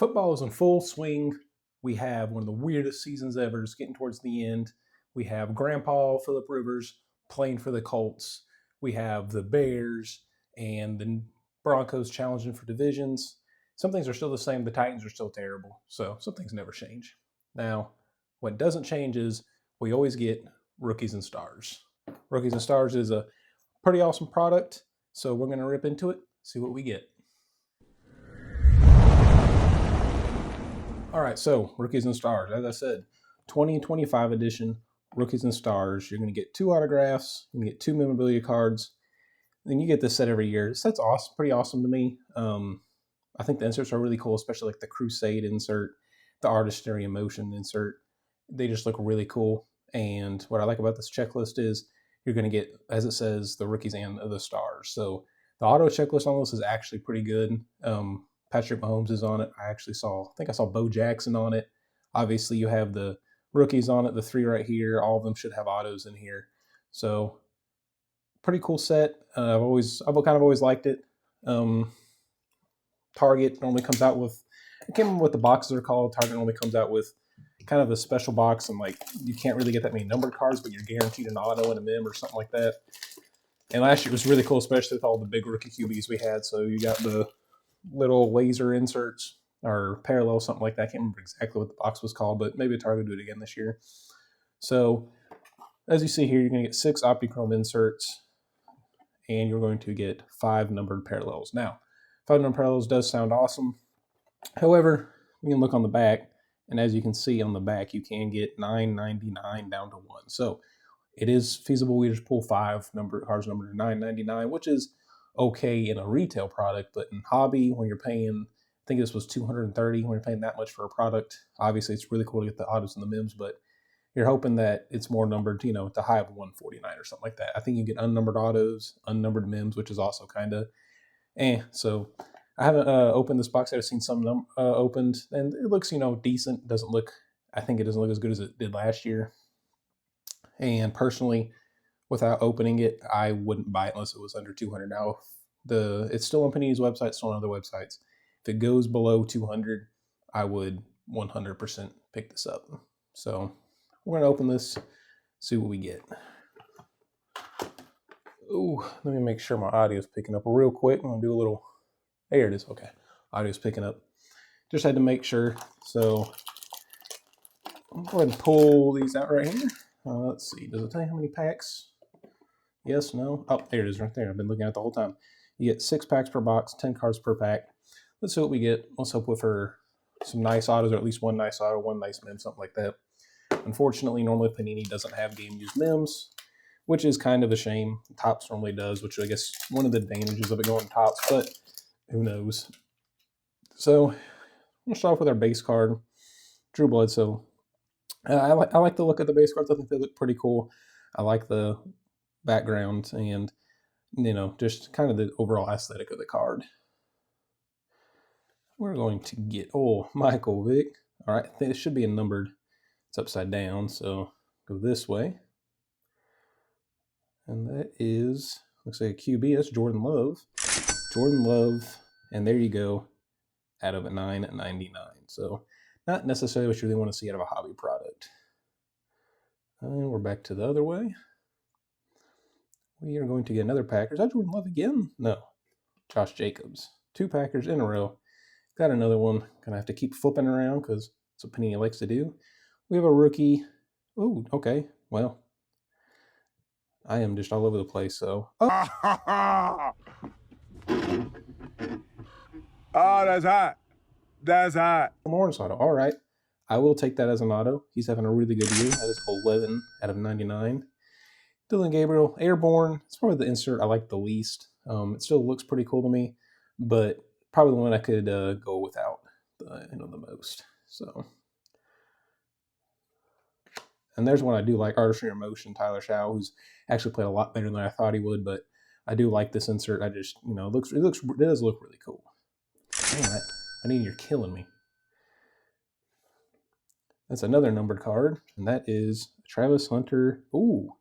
Football is in full swing. We have one of the weirdest seasons ever. It's getting towards the end. We have Grandpa Philip Rivers playing for the Colts. We have the Bears and the Broncos challenging for divisions. Some things are still the same. The Titans are still terrible. So some things never change. Now, what doesn't change is we always get Rookies and Stars. Rookies and Stars is a pretty awesome product. So we're going to rip into it, see what we get. All right, so Rookies and Stars. As I said, 2025 edition, Rookies and Stars. You're going to get 2 autographs. You can get 2 memorabilia cards. Then you get this set every year. This set's awesome, pretty awesome to me. I think the inserts are really cool, especially like the Crusade insert, the Artistry Emotion insert. They just look really cool. And what I like about this checklist is you're going to get, as it says, the Rookies and the Stars. So the auto checklist on this is actually pretty good. Patrick Mahomes is on it. I think I saw Bo Jackson on it. Obviously, you have the rookies on it, the 3 right here. All of them should have autos in here. So, pretty cool set. I've kind of always liked it. Target normally comes out with, I can't remember what the boxes are called. Target normally comes out with kind of a special box, and like you can't really get that many numbered cards, but you're guaranteed an auto and a mem or something like that. And last year was really cool, especially with all the big rookie QBs we had. So you got the little laser inserts or parallel, something like that. I can't remember exactly what the box was called, but maybe Target will do it again this year. So as you see here, you're going to get 6 Optichrome inserts, and you're going to get 5 numbered parallels. Now, 5 numbered parallels does sound awesome. However, we can look on the back, and as you can see on the back, you can get $9.99 down to 1. So it is feasible. We just pull 5 cards numbered to $9.99, which is okay in a retail product, but in hobby, when you're paying, I think this was $230, when you're paying that much for a product, obviously it's really cool to get the autos and the mems, but you're hoping that it's more numbered, at the high of 149 or something like that. I think you get unnumbered autos, unnumbered mems, which is also kind of So I haven't opened this box. I've seen some opened, and it looks, decent. I think it doesn't look as good as it did last year. And personally, without opening it, I wouldn't buy it unless it was under 200. Now, it's still on Panini's website, still on other websites. If it goes below 200, I would 100% pick this up. So we're going to open this, see what we get. Ooh, let me make sure my audio is picking up real quick. I'm going to do a little, there it is, okay. Audio's picking up. Just had to make sure. So I'll go ahead and pull these out right here. Let's see, does it tell you how many packs? Yes, no? Oh, there it is right there. I've been looking at it the whole time. You get 6 packs per box, 10 cards per pack. Let's see what we get. Let's hope for some nice autos, or at least one nice auto, one nice mem, something like that. Unfortunately, normally Panini doesn't have game-used mems, which is kind of a shame. Topps normally does, which I guess one of the advantages of it going Topps, but who knows. So we'll start off with our base card, Drew Bledsoe. I like the look of the base cards. I think they look pretty cool. I like the background and, just kind of the overall aesthetic of the card. We're going to get, Michael Vick. All right, I think it should be a numbered. It's upside down, so go this way. And that looks like a QB. That's Jordan Love. Jordan Love, and there you go, out of a $9.99. So not necessarily what you really want to see out of a hobby product. And we're back to the other way. We are going to get another Packers. Is that Jordan Love again? No. Josh Jacobs. 2 Packers in a row. Got another one. Gonna have to keep flipping around because that's what Panini likes to do. We have a rookie. Oh, okay. Well, I am just all over the place, so. Oh, that's hot. That's hot. Morris auto. All right. I will take that as an auto. He's having a really good year. That is 11 out of 99. Dylan Gabriel, Airborne. It's probably the insert I like the least. It still looks pretty cool to me, but probably the one I could go without the most. So, and there's one I do like, Artistry Emotion, Tyler Shaw, who's actually played a lot better than I thought he would, but I do like this insert. I just, it does look really cool. Man, you're killing me. That's another numbered card, and that is Travis Hunter. Ooh,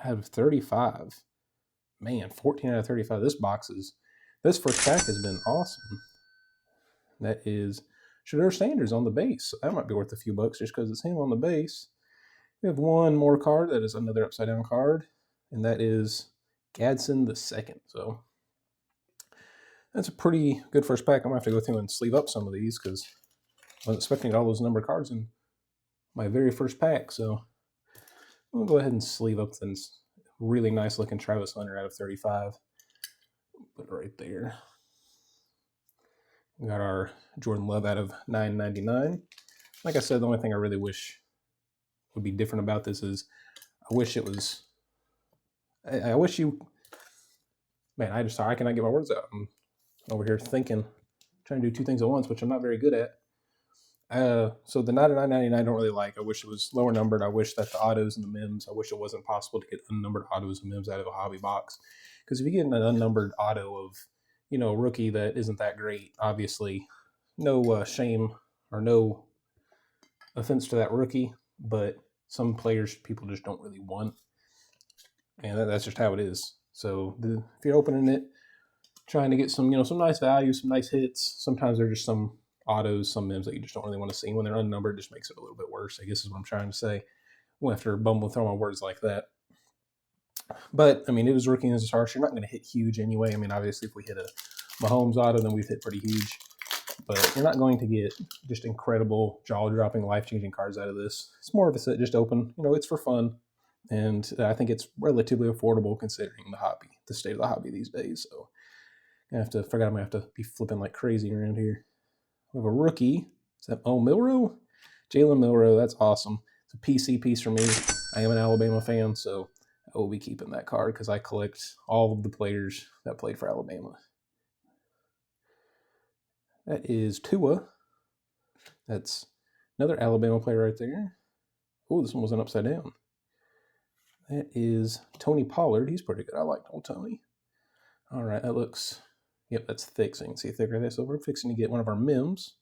out of 35. Man, 14 out of 35. This first pack has been awesome. That is Shedeur Sanders on the base. That might be worth a few bucks just because it's him on the base. We have one more card that is another upside down card, and that is Gadsden the second. So that's a pretty good first pack. I'm going to have to go through and sleeve up some of these because I wasn't expecting all those numbered cards in my very first pack. So we'll go ahead and sleeve up this really nice looking Travis Hunter out of 35. Put it right there. We got our Jordan Love out of 9.99. Like I said, the only thing I really wish would be different about this is I wish it was. I wish you. Man, I cannot get my words out. I'm over here thinking, trying to do two things at once, which I'm not very good at. So the 9.99 I don't really like. I wish it was lower numbered. I wish that the autos and the mims. I wish it wasn't possible to get unnumbered autos and mims out of a hobby box. Because if you get an unnumbered auto of, a rookie that isn't that great, obviously, no shame or no offense to that rookie, but some players people just don't really want, and that's just how it is. So if you're opening it, trying to get some, some nice value, some nice hits, sometimes they're just some autos, some mims that you just don't really want to see. When they're unnumbered, it just makes it a little bit worse, I guess is what I'm trying to say. We'll have to bumble throw my words like that. But, I mean, it was rookie and it's harsh. You're not going to hit huge anyway. I mean, obviously, if we hit a Mahomes auto, then we've hit pretty huge. But you're not going to get just incredible, jaw-dropping, life-changing cards out of this. It's more of a set just open. It's for fun. And I think it's relatively affordable considering the state of the hobby these days. So I have to forget I'm going to have to be flipping like crazy around here. We have a rookie. Is that Milroe? Jalen Milroe. That's awesome. It's a PC piece for me. I am an Alabama fan, so I will be keeping that card because I collect all of the players that played for Alabama. That is Tua. That's another Alabama player right there. Oh, this one wasn't upside down. That is Tony Pollard. He's pretty good. I like old Tony. All right, that looks... Yep, that's thick, so you can see thick right there. So we're fixing to get one of our mims.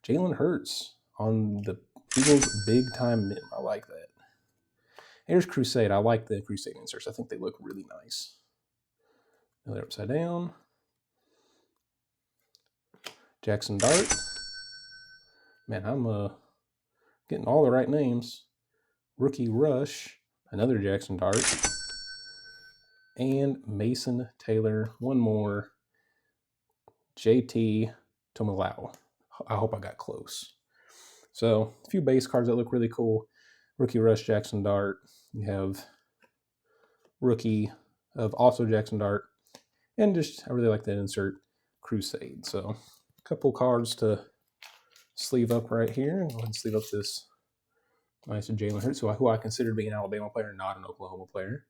Jalen Hurts on the Eagles big-time mim. I like that. Here's Crusade. I like the Crusade inserts. I think they look really nice. Another upside down. Jackson Dart. Man, I'm getting all the right names. Rookie Rush. Another Jackson Dart. And Mason Taylor. One more. JT Tomalau. I hope I got close. So, a few base cards that look really cool. Rookie Rush, Jackson Dart. You have rookie of also Jackson Dart. And just, I really like that insert, Crusade. So, a couple cards to sleeve up right here. Go ahead and sleeve up this nice Jalen Hurts, who I consider to be an Alabama player, not an Oklahoma player.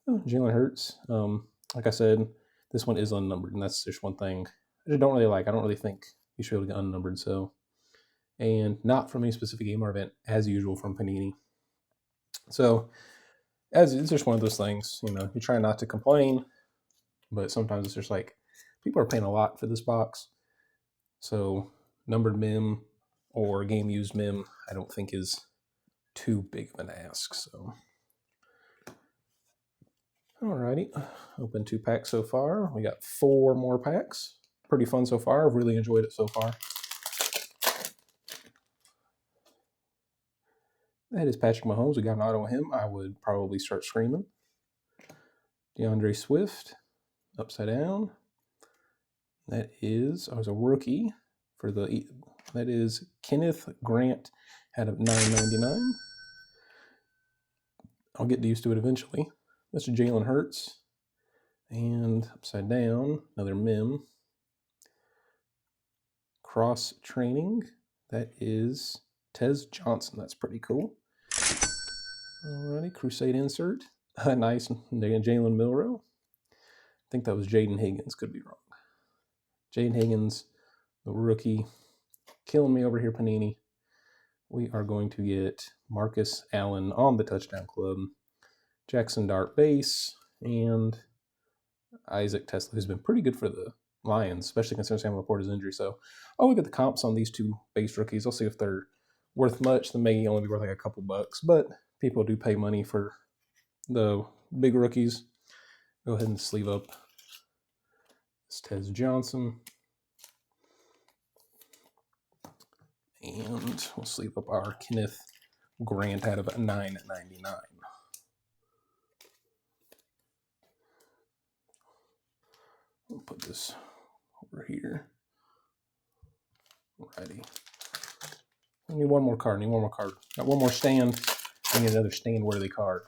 Oh, Jalen Hurts. Like I said, this one is unnumbered, and that's just one thing I just don't really like. I don't really think you should be able to get unnumbered. So, and not from any specific game or event, as usual from Panini. So, as it's just one of those things, you try not to complain, but sometimes it's just like people are paying a lot for this box. So, numbered mim or game used mim, I don't think is too big of an ask. So, alrighty, open 2 packs so far. We got 4 more packs. Pretty fun so far. I've really enjoyed it so far. That is Patrick Mahomes. We got an auto on him. I would probably start screaming. DeAndre Swift, upside down. That is, I was a rookie for that is Kenneth Grant out of 9.99. I'll get used to it eventually. That's Jalen Hurts. And upside down, another mim. Cross training. That is Tez Johnson. That's pretty cool. Alrighty, Crusade insert. Nice. Jalen Milroe. I think that was Jaden Higgins. Could be wrong. Jaden Higgins, the rookie. Killing me over here, Panini. We are going to get Marcus Allen on the touchdown club. Jackson Dart base. And Isaac Tesla, who's been pretty good for the Lions, especially considering Sam Laporta's injury. So I'll look at the comps on these 2 base rookies. I'll see if they're worth much. They may only be worth like a couple bucks, but people do pay money for the big rookies. Go ahead and sleeve up this Tez Johnson. And we'll sleeve up our Kenneth Grant out of $9.99. We'll put this over here. Alrighty. I need one more card. Got one more stand. I need another stand-worthy card.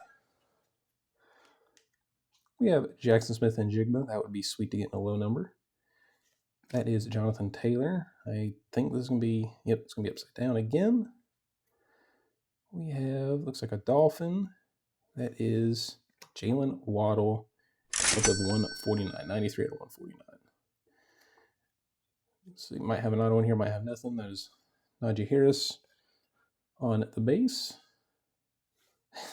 We have Jackson Smith and Jigba. That would be sweet to get in a low number. That is Jonathan Taylor. I think this is going to be, yep, it's going to be upside down again. We have, looks like a Dolphin. That is Jalen Waddle out of 149, 93 out of 149. So you might have an auto in here, might have nothing. That is Najee Harris on the base.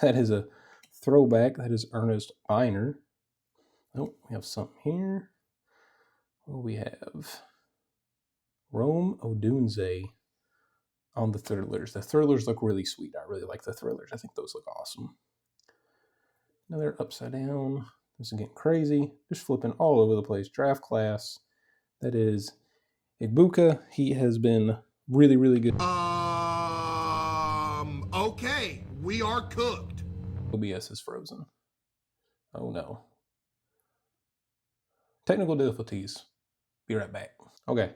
That is a throwback. That is Ernest Biner. Oh, we have something here. What do we have? Rome Odunze on the Thrillers. The Thrillers look really sweet. I really like the Thrillers. I think those look awesome. Another upside down. This is getting crazy. Just flipping all over the place. Draft class. That is Igbuka. He has been really, really good. Okay. We are cooked. OBS is frozen. Oh no. Technical difficulties. Be right back. Okay.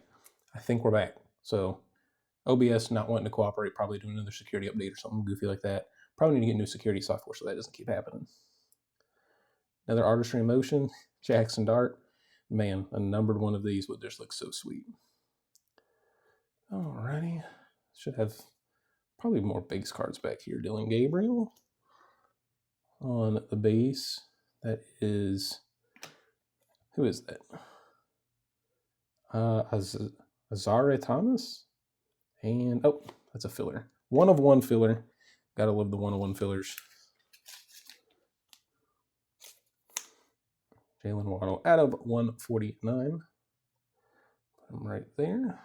I think we're back. So OBS not wanting to cooperate, probably doing another security update or something goofy like that. Probably need to get new security software so that doesn't keep happening. Another Artistry in Motion, Jackson Dart. Man, a numbered one of these would just look so sweet. Alrighty. Should have probably more base cards back here. Dylan Gabriel on the base. That is, who is that? Azare Thomas. And, oh, that's a filler. 1 of 1 filler. Gotta love the 1 of 1 fillers. Jalen Waddle out of 149. Put him right there.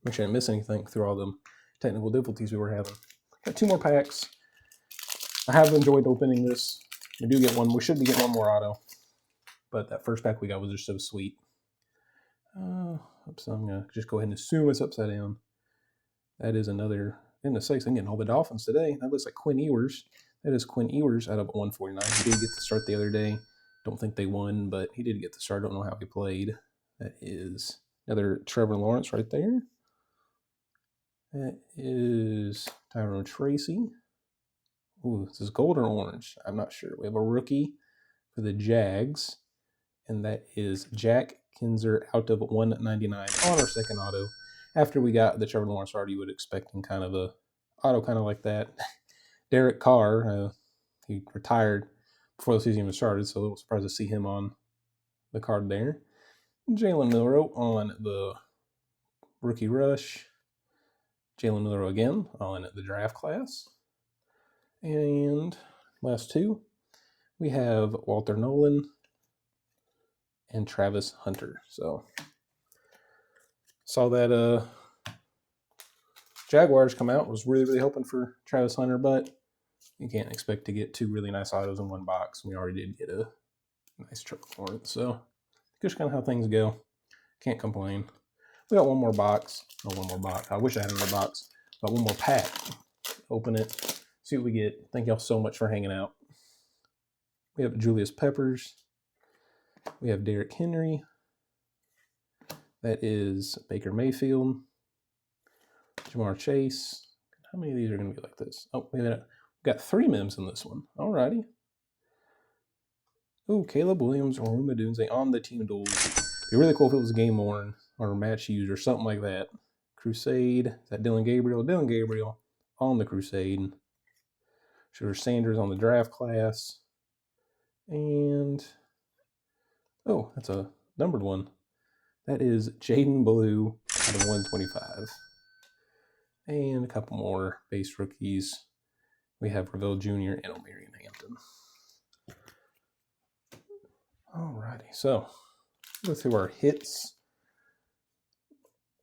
Make sure I didn't miss anything through all them technical difficulties we were having. Got 2 more packs. I have enjoyed opening this. We do get one. We should be getting one more auto. But that first pack we got was just so sweet. So I'm going to just go ahead and assume it's upside down. That is another, in the 6th, I'm getting all the Dolphins today. That looks like Quinn Ewers. That is Quinn Ewers out of 149. He did get the start the other day. Don't think they won, but he did get the start. Don't know how he played. That is another Trevor Lawrence right there. That is Tyrone Tracy. Ooh, this is gold or orange. I'm not sure. We have a rookie for the Jags, and that is Jack Kinzer out of 199 on our second auto. After we got the Trevor Lawrence card, you would expect kind of a auto kind of like that. Derek Carr, he retired before the season even started, so a little surprised to see him on the card there. Jalen Milroe on the rookie rush. Jalen Milroe again on the draft class. And last 2, we have Walter Nolan and Travis Hunter. So saw that Jaguars come out. Was really, really hoping for Travis Hunter, but you can't expect to get 2 really nice autos in one box. We already did get a nice Trevor Lawrence. So just kind of how things go. Can't complain. We got one more box. Oh, one more box. I wish I had another box. Got one more pack. Open it. See what we get. Thank y'all so much for hanging out. We have Julius Peppers. We have Derrick Henry. That is Baker Mayfield. Jamar Chase. How many of these are going to be like this? Oh, wait a minute. We've got 3 Mims in this one. Alrighty. Ooh, Caleb Williams or Rome Odunze on the team duels. It'd be really cool if it was game worn or match used or something like that. Crusade. Is that Dylan Gabriel? Dylan Gabriel on the Crusade. Sugar Sanders on the draft class. And, oh, that's a numbered one. That is Jaden Blue out of 125. And a couple more base rookies. We have Ravel Jr. and O'Marion Hampton. Alrighty, so go through our hits.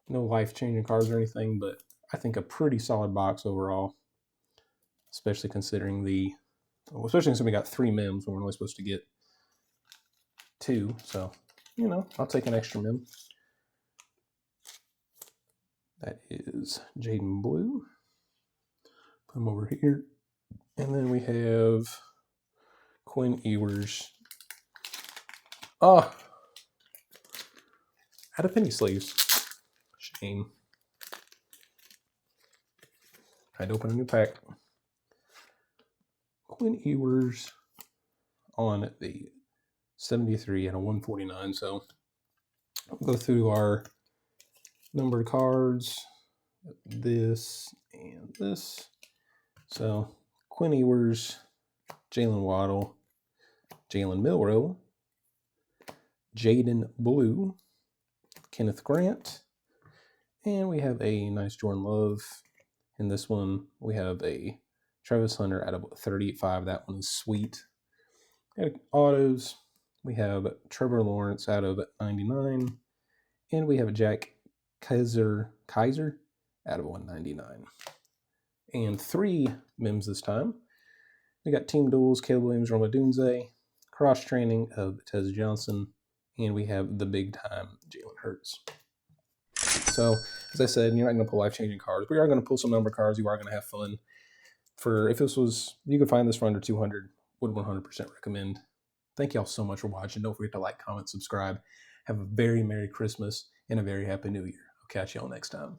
No life-changing cards or anything, but I think a pretty solid box overall. Especially considering we got 3 Mims when we're only supposed to get 2. So, you know, I'll take an extra Mim. That is Jaden Blue. Put him over here. And then we have Quinn Ewers. Oh, out of penny sleeves. Shame. Tried to open a new pack. Quinn Ewers on the 73 and a 149. So we'll go through our numbered cards. This and this. So Quinn Ewers, Jalen Waddle, Jalen Milroe, Jaden Blue, Kenneth Grant, and we have a nice Jordan Love. In this one, we have a Travis Hunter out of 38.5. That one is sweet. And autos, we have Trevor Lawrence out of 99, and we have Jack Kaiser out of 199. And 3 Mims this time. We got Team Duels, Caleb Williams, Roma Dunze, Cross Training of Tez Johnson, and we have the big time Jalen Hurts. So, as I said, you're not going to pull life-changing cards. We are going to pull some number cards. You are going to have fun. If this was, you could find this for under 200, would 100% recommend. Thank y'all so much for watching. Don't forget to like, comment, subscribe. Have a very Merry Christmas and a very Happy New Year. I'll catch y'all next time.